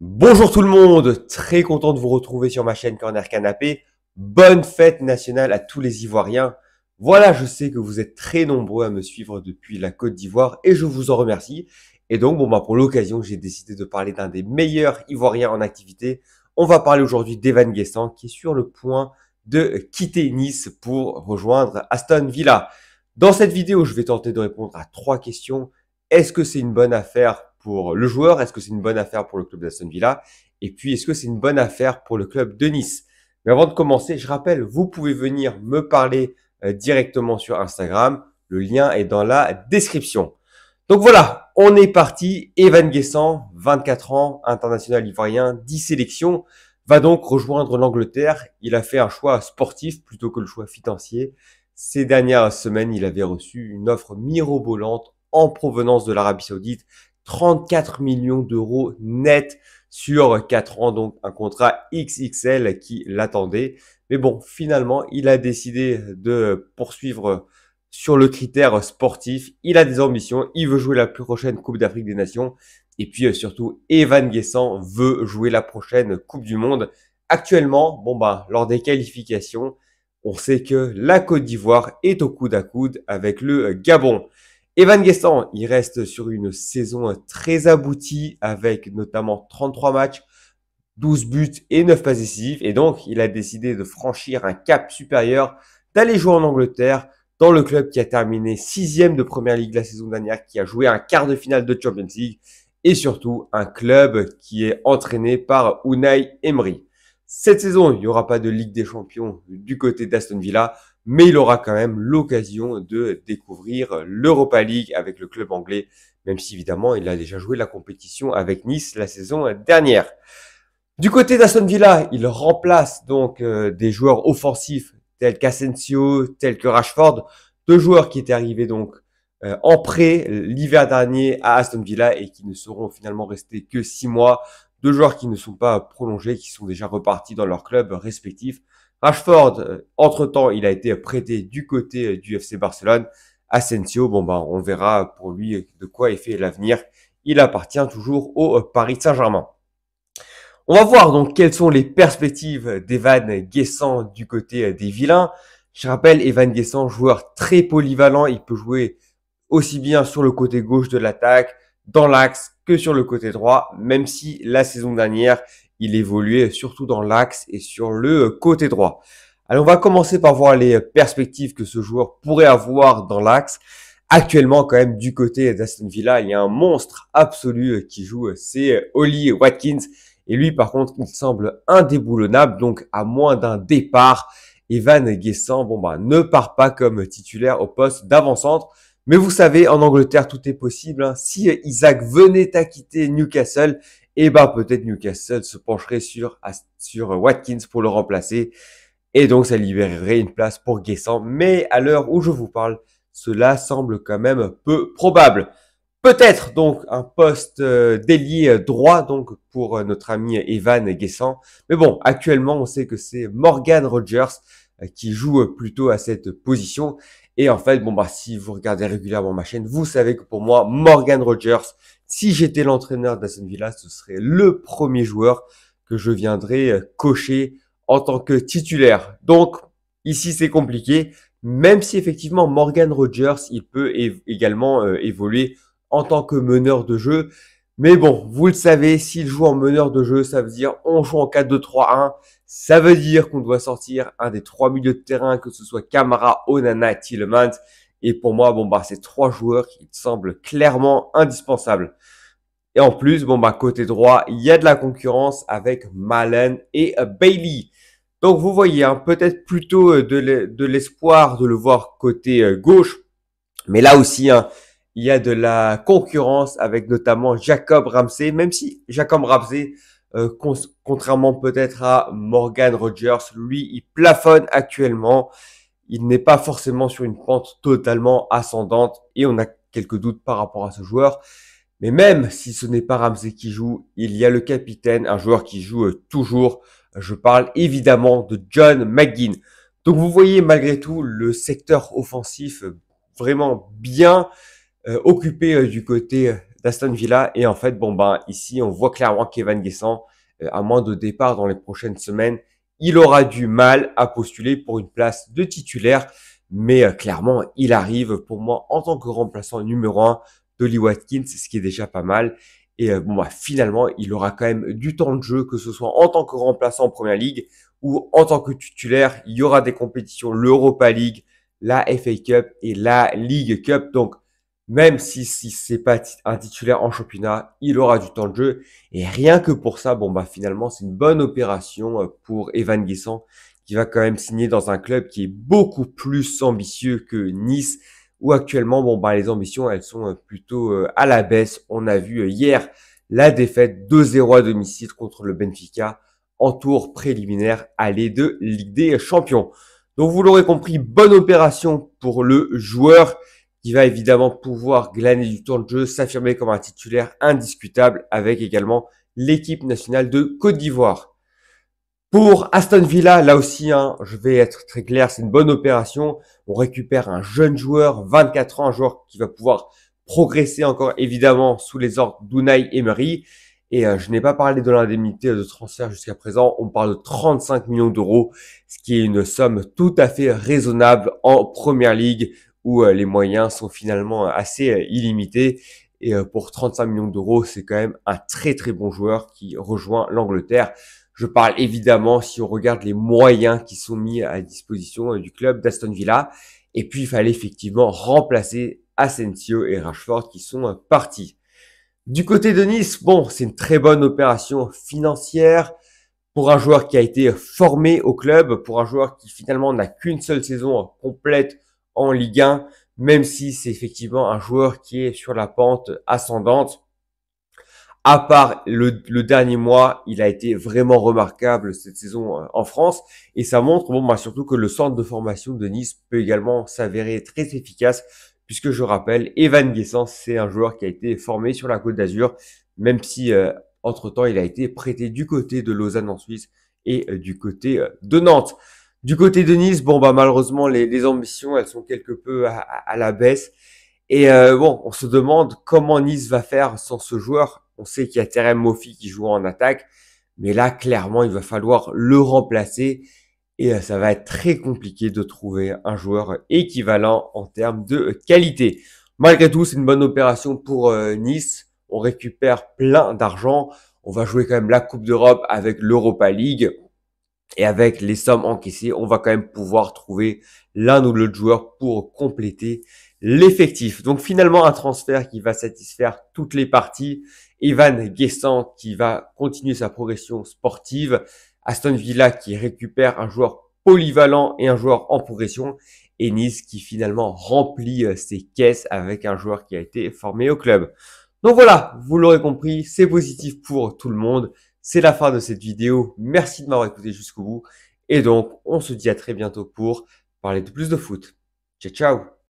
Bonjour tout le monde, très content de vous retrouver sur ma chaîne Corner Canapé. Bonne fête nationale à tous les Ivoiriens. Voilà, je sais que vous êtes très nombreux à me suivre depuis la Côte d'Ivoire et je vous en remercie. Et donc, pour l'occasion, j'ai décidé de parler d'un des meilleurs Ivoiriens en activité. On va parler aujourd'hui d'Evan Guessant qui est sur le point de quitter Nice pour rejoindre Aston Villa. Dans cette vidéo, je vais tenter de répondre à 3 questions. Est-ce que c'est une bonne affaire pour le joueur? Est-ce que c'est une bonne affaire pour le club d'Aston Villa? Et puis, est-ce que c'est une bonne affaire pour le club de Nice? Mais avant de commencer, je rappelle, vous pouvez venir me parler directement sur Instagram. Le lien est dans la description. Donc voilà, on est parti. Evan Guessant, 24 ans, international ivoirien, 10 sélections, va donc rejoindre l'Angleterre. Il a fait un choix sportif plutôt que le choix financier. Ces dernières semaines, il avait reçu une offre mirobolante en provenance de l'Arabie Saoudite, 34 millions d'euros net sur 4 ans, donc un contrat XXL qui l'attendait. Mais bon, finalement, il a décidé de poursuivre sur le critère sportif. Il a des ambitions, il veut jouer la prochaine Coupe d'Afrique des Nations. Et puis surtout, Evan Guessant veut jouer la prochaine Coupe du Monde. Actuellement, lors des qualifications, on sait que la Côte d'Ivoire est au coude à coude avec le Gabon. Evan Guessant, il reste sur une saison très aboutie avec notamment 33 matchs, 12 buts et 9 passes décisives. Et donc, il a décidé de franchir un cap supérieur, d'aller jouer en Angleterre, dans le club qui a terminé 6e de Première Ligue la saison dernière, qui a joué un quart de finale de Champions League, et surtout un club qui est entraîné par Unai Emery. Cette saison, il n'y aura pas de Ligue des Champions du côté d'Aston Villa, mais il aura quand même l'occasion de découvrir l'Europa League avec le club anglais, même si évidemment il a déjà joué la compétition avec Nice la saison dernière. Du côté d'Aston Villa, il remplace donc des joueurs offensifs tels qu'Asensio, tels que Rashford, 2 joueurs qui étaient arrivés donc en prêt l'hiver dernier à Aston Villa et qui ne seront finalement restés que 6 mois. 2 joueurs qui ne sont pas prolongés, qui sont déjà repartis dans leurs clubs respectifs. Rashford, entre-temps, il a été prêté du côté du FC Barcelone. Asensio, on verra pour lui de quoi est fait l'avenir. Il appartient toujours au Paris Saint-Germain. On va voir donc quelles sont les perspectives d'Evan Guessant du côté des vilains. Je rappelle, Evan Guessant, joueur très polyvalent, il peut jouer aussi bien sur le côté gauche de l'attaque, dans l'axe, que sur le côté droit, même si la saison dernière, il évoluait surtout dans l'axe et sur le côté droit. Alors on va commencer par voir les perspectives que ce joueur pourrait avoir dans l'axe. Actuellement, quand même, du côté d'Aston Villa, il y a un monstre absolu qui joue, c'est Ollie Watkins. Et lui, par contre, il semble indéboulonnable. Donc, à moins d'un départ, Evan Guessant, ne part pas comme titulaire au poste d'avant-centre. Mais vous savez, en Angleterre, tout est possible. Hein. Si Isaac venait à quitter Newcastle, peut-être Newcastle se pencherait sur Watkins pour le remplacer. Et donc, ça libérerait une place pour Guessant. Mais à l'heure où je vous parle, cela semble quand même peu probable. Peut-être donc un poste d'ailier droit donc pour notre ami Evan Guessant. Mais bon, actuellement, on sait que c'est Morgan Rogers qui joue plutôt à cette position. Et en fait, si vous regardez régulièrement ma chaîne, vous savez que pour moi, Morgan Rogers, si j'étais l'entraîneur d'Aston Villa, ce serait le premier joueur que je viendrais cocher en tant que titulaire. Donc, ici, c'est compliqué. Même si effectivement, Morgan Rogers, il peut également évoluer en tant que meneur de jeu. Mais bon, vous le savez, s'il joue en meneur de jeu, ça veut dire on joue en 4-2-3-1. Ça veut dire qu'on doit sortir un des 3 milieux de terrain, que ce soit Camara, Onana, Tielemans. Et pour moi, ces 3 joueurs qui semblent clairement indispensables. Et en plus, côté droit, il y a de la concurrence avec Malen et Bailey. Donc vous voyez, hein, peut-être plutôt de l'espoir de le voir côté gauche. Mais là aussi, hein, il y a de la concurrence avec notamment Jacob Ramsey, même si Jacob Ramsey, contrairement peut-être à Morgan Rogers, lui, il plafonne actuellement. Il n'est pas forcément sur une pente totalement ascendante et on a quelques doutes par rapport à ce joueur. Mais même si ce n'est pas Ramsey qui joue, il y a le capitaine, un joueur qui joue toujours. Je parle évidemment de John McGinn. Donc vous voyez malgré tout le secteur offensif vraiment bien occupé du côté d'Aston Villa. Et en fait, bon ben ici, on voit clairement qu'Evan Guessant, à moins de départ dans les prochaines semaines, il aura du mal à postuler pour une place de titulaire. Mais clairement, il arrive pour moi en tant que remplaçant numéro 1 d'Ollie Watkins, ce qui est déjà pas mal. Et bon, bah, finalement, il aura quand même du temps de jeu, que ce soit en tant que remplaçant en Première Ligue ou en tant que titulaire. Il y aura des compétitions, l'Europa League, la FA Cup et la League Cup. Donc, même si c'est pas un titulaire en championnat, il aura du temps de jeu. Et rien que pour ça, bon, bah, finalement, c'est une bonne opération pour Evan Guessant, qui va quand même signer dans un club qui est beaucoup plus ambitieux que Nice, où actuellement, bon, bah, les ambitions, elles sont plutôt à la baisse. On a vu hier la défaite 2-0 à domicile contre le Benfica en tour préliminaire aller de Ligue des Champions. Donc, vous l'aurez compris, bonne opération pour le joueur qui va évidemment pouvoir glaner du temps de jeu, s'affirmer comme un titulaire indiscutable avec également l'équipe nationale de Côte d'Ivoire. Pour Aston Villa, là aussi, hein, je vais être très clair, c'est une bonne opération. On récupère un jeune joueur, 24 ans, un joueur qui va pouvoir progresser encore évidemment sous les ordres d'Unai Emery. Et je n'ai pas parlé de l'indemnité de transfert jusqu'à présent. On parle de 35 millions d'euros, ce qui est une somme tout à fait raisonnable en Première Ligue où les moyens sont finalement assez illimités. Et pour 35 millions d'euros, c'est quand même un très très bon joueur qui rejoint l'Angleterre. Je parle évidemment si on regarde les moyens qui sont mis à disposition du club d'Aston Villa. Et puis, il fallait effectivement remplacer Asensio et Rashford qui sont partis. Du côté de Nice, bon, c'est une très bonne opération financière pour un joueur qui a été formé au club, pour un joueur qui finalement n'a qu'une seule saison complète en Ligue 1, même si c'est effectivement un joueur qui est sur la pente ascendante. À part le dernier mois, il a été vraiment remarquable cette saison en France. Et ça montre, bon, bah, surtout que le centre de formation de Nice peut également s'avérer très efficace, puisque je rappelle, Evan Guessant, c'est un joueur qui a été formé sur la Côte d'Azur, même si entre-temps, il a été prêté du côté de Lausanne en Suisse et du côté de Nantes. Du côté de Nice, bon, bah, malheureusement, les ambitions, elles sont quelque peu à la baisse. Et bon, on se demande comment Nice va faire sans ce joueur. On sait qu'il y a Terem Moffi qui joue en attaque, mais là, clairement, il va falloir le remplacer. Et ça va être très compliqué de trouver un joueur équivalent en termes de qualité. Malgré tout, c'est une bonne opération pour Nice. On récupère plein d'argent. On va jouer quand même la Coupe d'Europe avec l'Europa League. Et avec les sommes encaissées, on va quand même pouvoir trouver l'un ou l'autre joueur pour compléter l'effectif. Donc finalement, un transfert qui va satisfaire toutes les parties. Evan Guessant qui va continuer sa progression sportive. Aston Villa qui récupère un joueur polyvalent et un joueur en progression. Et Nice qui finalement remplit ses caisses avec un joueur qui a été formé au club. Donc voilà, vous l'aurez compris, c'est positif pour tout le monde. C'est la fin de cette vidéo. Merci de m'avoir écouté jusqu'au bout. Et donc, on se dit à très bientôt pour parler de plus de foot. Ciao, ciao!